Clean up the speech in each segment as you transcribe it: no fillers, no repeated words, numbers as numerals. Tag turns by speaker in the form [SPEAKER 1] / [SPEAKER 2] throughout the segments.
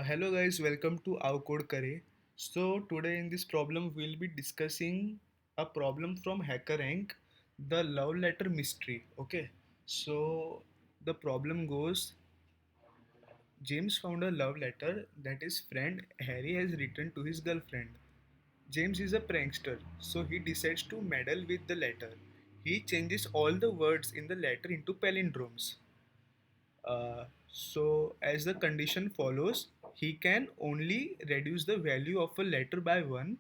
[SPEAKER 1] Hello guys, welcome to Our Code Kare. So today in this problem we'll be discussing a problem from HackerRank, the love letter mystery. Okay, so the problem goes: James found a love letter that his friend Harry has written to his girlfriend. James is a prankster, so he decides to meddle with the letter. He changes all the words in the letter into palindromes. As the condition follows, he can only reduce the value of a letter by 1.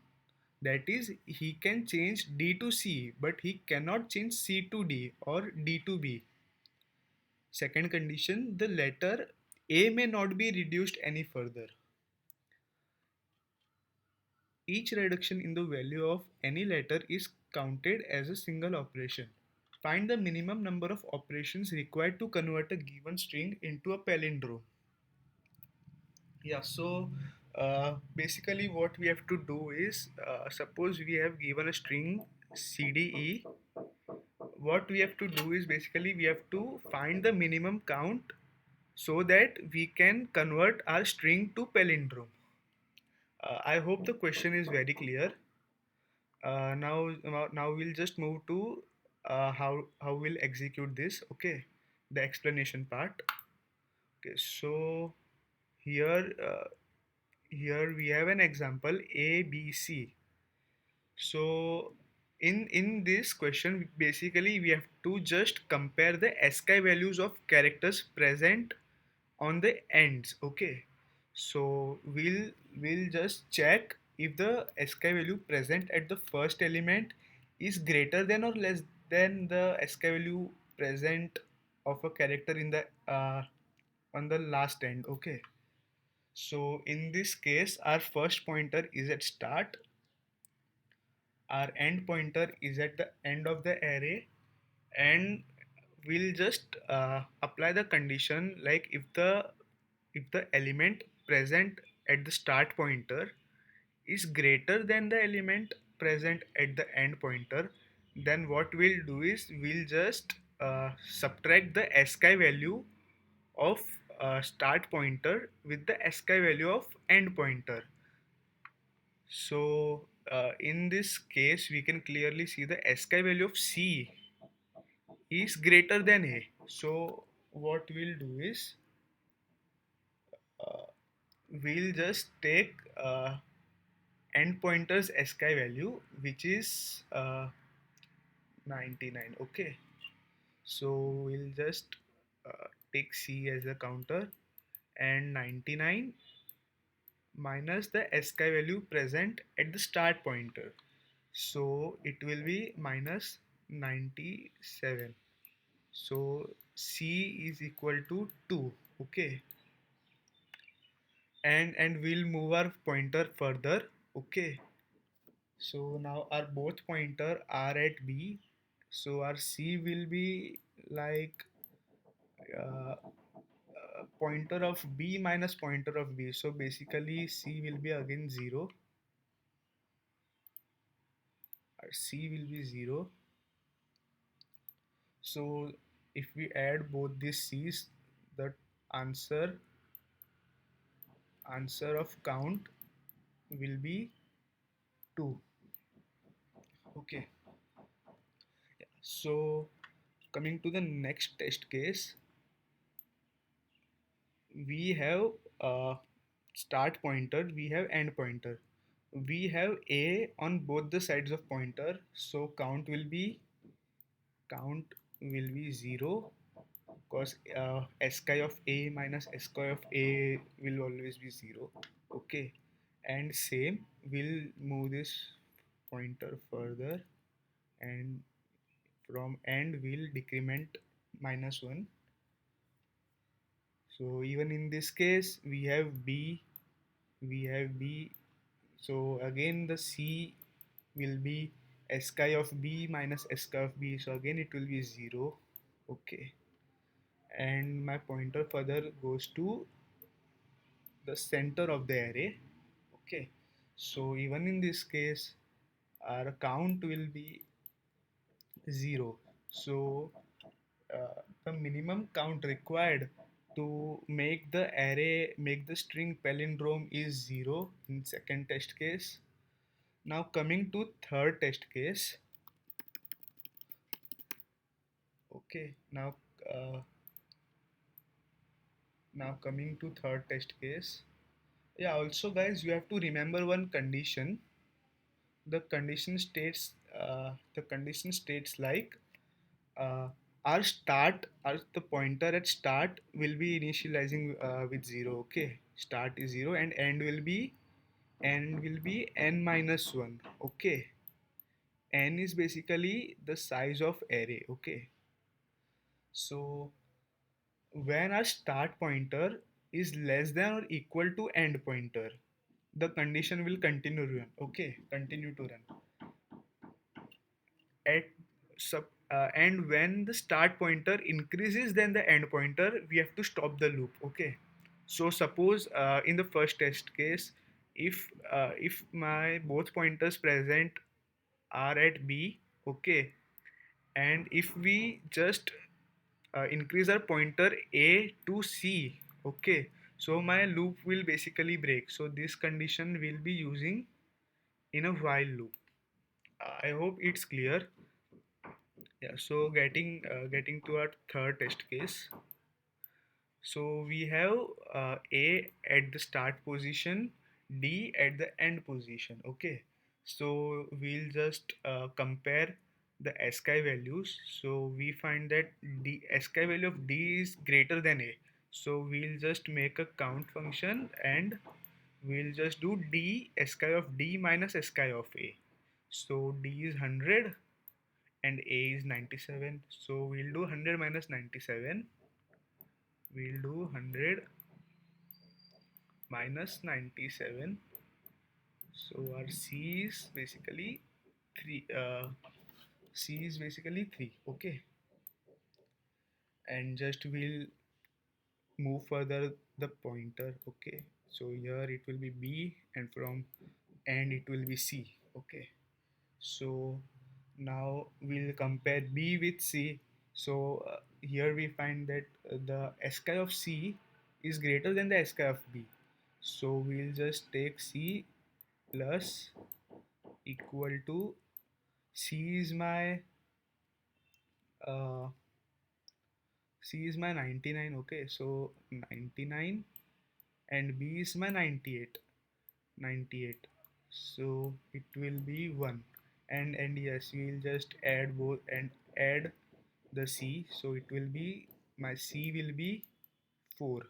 [SPEAKER 1] That is, he can change D to C, but he cannot change C to D or D to B. Second condition, the letter A may not be reduced any further. Each reduction in the value of any letter is counted as a single operation. Find the minimum number of operations required to convert a given string into a palindrome. Basically, what we have to do is suppose we have given a string CDE. What we have to do is basically we have to find the minimum count so that we can convert our string to palindrome. I hope the question is very clear. Now we'll just move to how we'll execute this. Okay, the explanation part. Okay, so here here we have an example ABC. So in this question basically we have to just compare the ASCII values of characters present on the ends. Okay, so we'll just check if the ASCII value present at the first element is greater than or less than the ASCII value present of a character in the on the last end. Okay, so in this case, our first pointer is at start, our end pointer is at the end of the array, and we'll just apply the condition like if the element present at the start pointer is greater than the element present at the end pointer, then what we'll do is we'll just subtract the ASCII value of start pointer with the ASCII value of end pointer. So in this case, we can clearly see the ASCII value of C is greater than A. So what we'll do is uh, we'll just take end pointer's ASCII value, which is 99. Okay. So we'll just take C as a counter, and 99 minus the ASCII value present at the start pointer. So it will be minus 97. So C is equal to 2. Okay. And we'll move our pointer further. Okay. So now our both pointer are at B. So our C will be like pointer of B minus pointer of B. So basically C will be again 0. Our C will be 0. So if we add both these C's, the answer answer of count will be 2. Okay. So coming to the next test case, we have start pointer, we have end pointer, we have A on both the sides of pointer, so count will be 0, because ASCII of A minus ASCII of A will always be 0. Okay, and same, we'll move this pointer further, and from end we'll decrement -1. So even in this case we have B. So again the C will be ASCII of B minus ASCII of B, so again it will be 0. Okay, and my pointer further goes to the center of the array. Okay, so even in this case our count will be 0. So the minimum count required to make the string palindrome is 0 in second test case. Now coming to third test case. Okay, uh, now coming to third test case. Yeah, also guys, you have to remember one condition. The condition states like uh, our the pointer at start will be initializing with 0. Okay, start is 0 and end will be n minus 1. Okay, n is basically the size of array. Okay, so when our start pointer is less than or equal to end pointer, the condition will continue to run at and when the start pointer increases than the end pointer, we have to stop the loop. Okay, so suppose in the first test case, if my both pointers present are at b, okay, and if we just increase our pointer a to c, okay, so my loop will basically break. So this condition will be using in a while loop. I hope it's clear. Yeah, so getting to our third test case. So we have A at the start position, D at the end position. Okay, so we'll just compare the ASCII values. So we find that D ASCII value of D is greater than A. So we'll just make a count function and we'll just do D ASCII of D minus ASCII of A. So D is 100 and A is 97. So we'll do 100 minus 97. We'll do 100 minus 97. So our C is basically 3. C is basically 3. Okay. And just we'll move further the pointer. Okay. So here it will be B and from end it will be C. Okay. So now we'll compare B with C. So here we find that the ASCII of C is greater than the ASCII of B. So we'll just take C plus equal to C is my uh, C is my 99. Okay, so 99 and B is my 98. 98. So it will be 1. And yes, we will just add both and add the C. So it will be my C will be 4.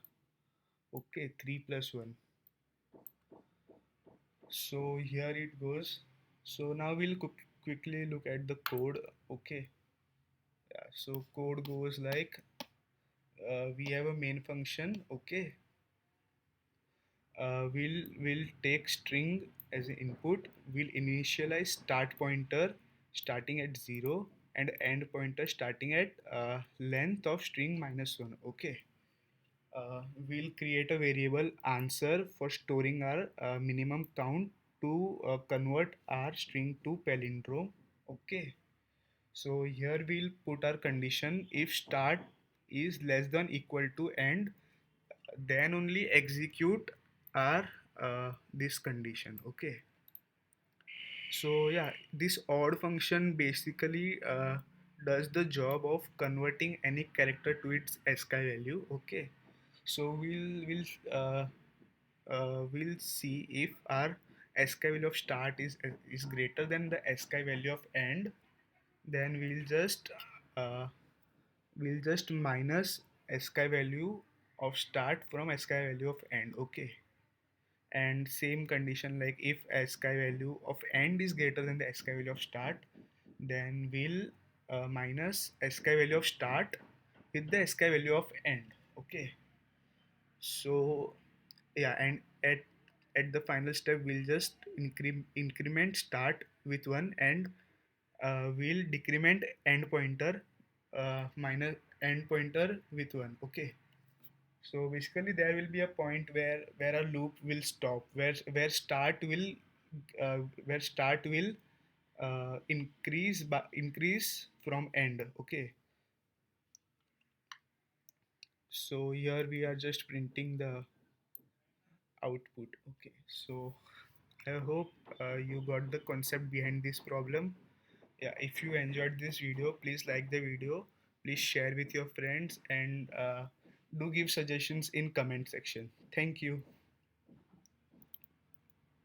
[SPEAKER 1] Okay, 3 plus 1. So here it goes. So now we'll quickly look at the code. Okay, yeah, so code goes like we have a main function. Okay, we'll take string as an input. We'll initialize start pointer starting at 0 and end pointer starting at length of string minus 1. Okay, we'll create a variable answer for storing our minimum count to convert our string to palindrome. Okay, so here we'll put our condition: if start is less than equal to end, then only execute our this condition. Okay, so yeah, this odd function basically does the job of converting any character to its ASCII value. Okay, so we'll see if our ASCII value of start is greater than the ASCII value of end, then uh, we'll just minus ASCII value of start from ASCII value of end. Okay, and same condition, like if ASCII value of end is greater than the ASCII value of start, then we'll minus ASCII value of start with the ASCII value of end. Okay, so yeah, and at the final step we'll just increment start with 1 and we'll decrement end pointer minus end pointer with 1. Okay, so basically there will be a point where a loop will stop, where start will uh, where start will increase from end. Okay, So here we are just printing the output. Okay, so I hope you got the concept behind this problem. Yeah, if you enjoyed this video, please like the video, please share with your friends, and do give suggestions in comment section. Thank you.